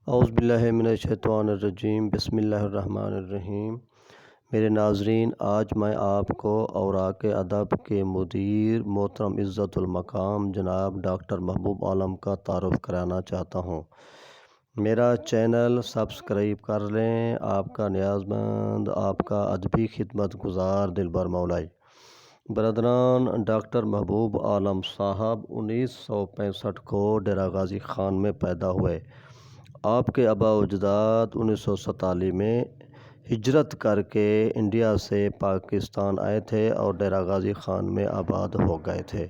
اعوذ باللہ من الشیطان الرجیم، بسم اللہ الرحمن الرحیم۔ میرے ناظرین، آج میں آپ کو اوراق ادب کے مدیر محترم عزت المقام جناب ڈاکٹر محبوب عالم کا تعارف کرانا چاہتا ہوں۔ میرا چینل سبسکرائب کر لیں۔ آپ کا نیاز مند، آپ کا ادبی خدمت گزار دلبر مولائی۔ برادران، ڈاکٹر محبوب عالم صاحب 1965 کو ڈیرہ غازی خان میں پیدا ہوئے۔ آپ کے آباء و اجداد 1947 میں ہجرت کر کے انڈیا سے پاکستان آئے تھے اور ڈیرہ غازی خان میں آباد ہو گئے تھے۔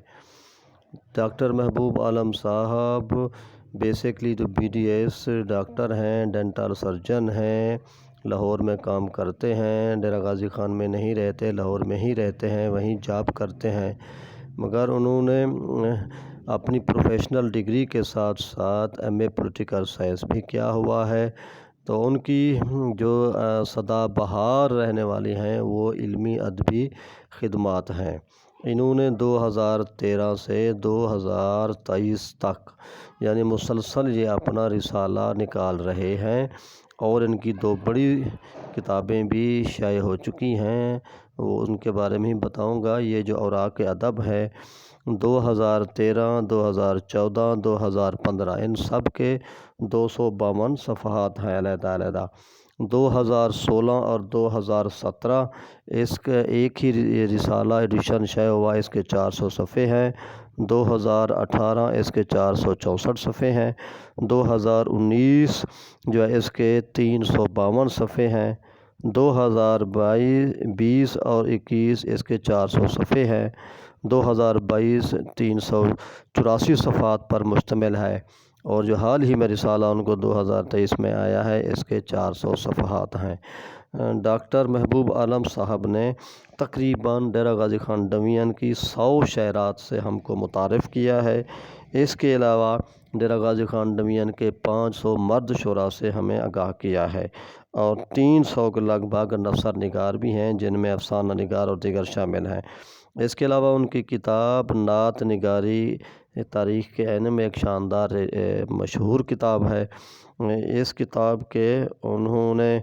ڈاکٹر محبوب عالم صاحب بیسکلی تو BDS ڈاکٹر ہیں، ڈینٹل سرجن ہیں، لاہور میں کام کرتے ہیں، ڈیرہ غازی خان میں نہیں رہتے، لاہور میں ہی رہتے ہیں، وہیں جاب کرتے ہیں، مگر انہوں نے اپنی پروفیشنل ڈگری کے ساتھ ساتھ MA پولیٹیکل سائنس بھی کیا ہوا ہے۔ تو ان کی جو سدا بہار رہنے والی ہیں وہ علمی ادبی خدمات ہیں۔ انہوں نے 2013 سے 2023 تک یعنی مسلسل یہ اپنا رسالہ نکال رہے ہیں اور ان کی 2 بڑی کتابیں بھی شائع ہو چکی ہیں، وہ ان کے بارے میں ہی بتاؤں گا۔ یہ جو اوراق ادب ہے 2013، 2014، 2015 ان سب کے 252 صفحات ہیں علیحدہ علیحدہ۔ 2016 اور 2017 اس کا ایک ہی رسالہ ایڈیشن شائع ہوا، اس کے 400 صفحے ہیں۔ 2018 اس کے 464 صفحے ہیں۔ 2019 جو ہے اس کے 352 صفحے ہیں۔ 2020 اور 21 اس کے 400 صفحے ہیں۔ 2022 384 صفحات پر مشتمل ہے، اور جو حال ہی میں رسالہ ان کو 2023 میں آیا ہے اس کے 400 صفحات ہیں۔ ڈاکٹر محبوب عالم صاحب نے تقریباً ڈیرہ غازی خان ڈویژن کی 100 شہرات سے ہم کو متعارف کیا ہے۔ اس کے علاوہ ڈیرہ غازی خان ڈویژن کے 500 مرد شعراء سے ہمیں آگاہ کیا ہے، اور 300 کے لگ بھگ نثر نگار بھی ہیں جن میں افسانہ نگار اور دیگر شامل ہیں۔ اس کے علاوہ ان کی کتاب نعت نگاری تاریخ کے عین میں ایک شاندار مشہور کتاب ہے۔ اس کتاب کے انہوں نے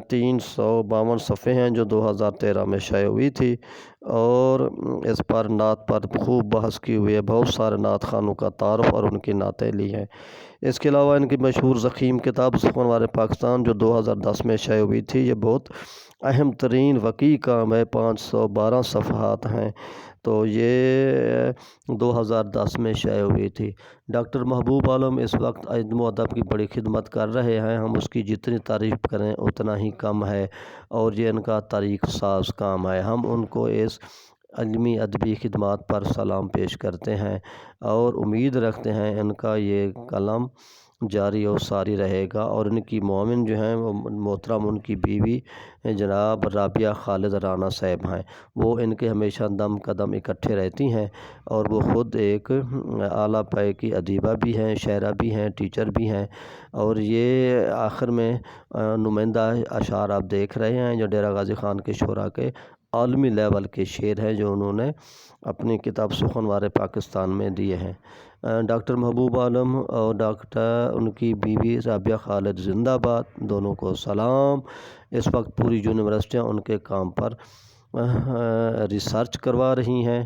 352 صفحے ہیں جو 2013 میں شائع ہوئی تھی، اور اس پر نعت پر خوب بحث کی ہوئی ہے، بہت سارے نعت خوانوں کا تعارف اور ان کی نعتیں لی ہیں۔ اس کے علاوہ ان کی مشہور ضخیم کتاب سخنوار پاکستان جو 2010 میں شائع ہوئی تھی، یہ بہت اہم ترین وقیع کام ہے، 512 صفحات ہیں، تو یہ 2010 میں شائع ہوئی تھی۔ ڈاکٹر محبوب عالم اس وقت علم و ادب کی بڑی خدمت کر رہے ہیں، ہم اس کی جتنی تعریف کریں اتنا ہی کم ہے، اور یہ ان کا تاریخ ساز کام ہے۔ ہم ان کو اس علمی ادبی خدمات پر سلام پیش کرتے ہیں اور امید رکھتے ہیں ان کا یہ قلم جاری و ساری رہے گا، اور ان کی معاون جو ہیں وہ محترم ان کی بیوی جناب رابعہ خالد رانا صاحب ہیں، وہ ان کے ہمیشہ دم قدم اکٹھے رہتی ہیں، اور وہ خود ایک اعلیٰ پائے کی ادیبہ بھی ہیں، شاعرہ بھی ہیں، ٹیچر بھی ہیں، اور یہ آخر میں نمائندہ اشعار آپ دیکھ رہے ہیں جو ڈیرہ غازی خان کے شعراء کے عالمی لیول کے شعر ہیں جو انہوں نے اپنی کتاب سخنوار پاکستان میں دیے ہیں۔ ڈاکٹر محبوب عالم اور ڈاکٹر ان کی بیوی رابعہ خالد زندہ باد، دونوں کو سلام۔ اس وقت پوری یونیورسٹیاں ان کے کام پر ریسرچ کروا رہی ہیں،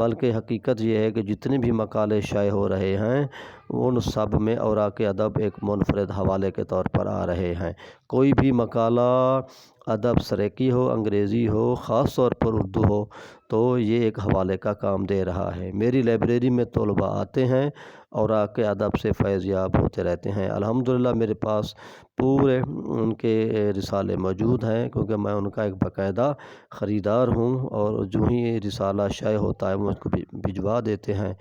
بلکہ حقیقت یہ ہے کہ جتنے بھی مقالے شائع ہو رہے ہیں ان سب میں اوراق ادب ایک منفرد حوالے کے طور پر آ رہے ہیں۔ کوئی بھی مقالہ ادب سریکی ہو، انگریزی ہو، خاص طور پر اردو ہو، تو یہ ایک حوالے کا کام دے رہا ہے۔ میری لائبریری میں طلباء آتے ہیں، اوراق ادب سے فیض یاب ہوتے رہتے ہیں۔ الحمدللہ میرے پاس پورے ان کے رسالے موجود ہیں، کیونکہ میں ان کا ایک باقاعدہ خریدار ہوں، اور جو ہی رسالہ شائع ہوتا ہے وہ اس کو بھجوا دیتے ہیں۔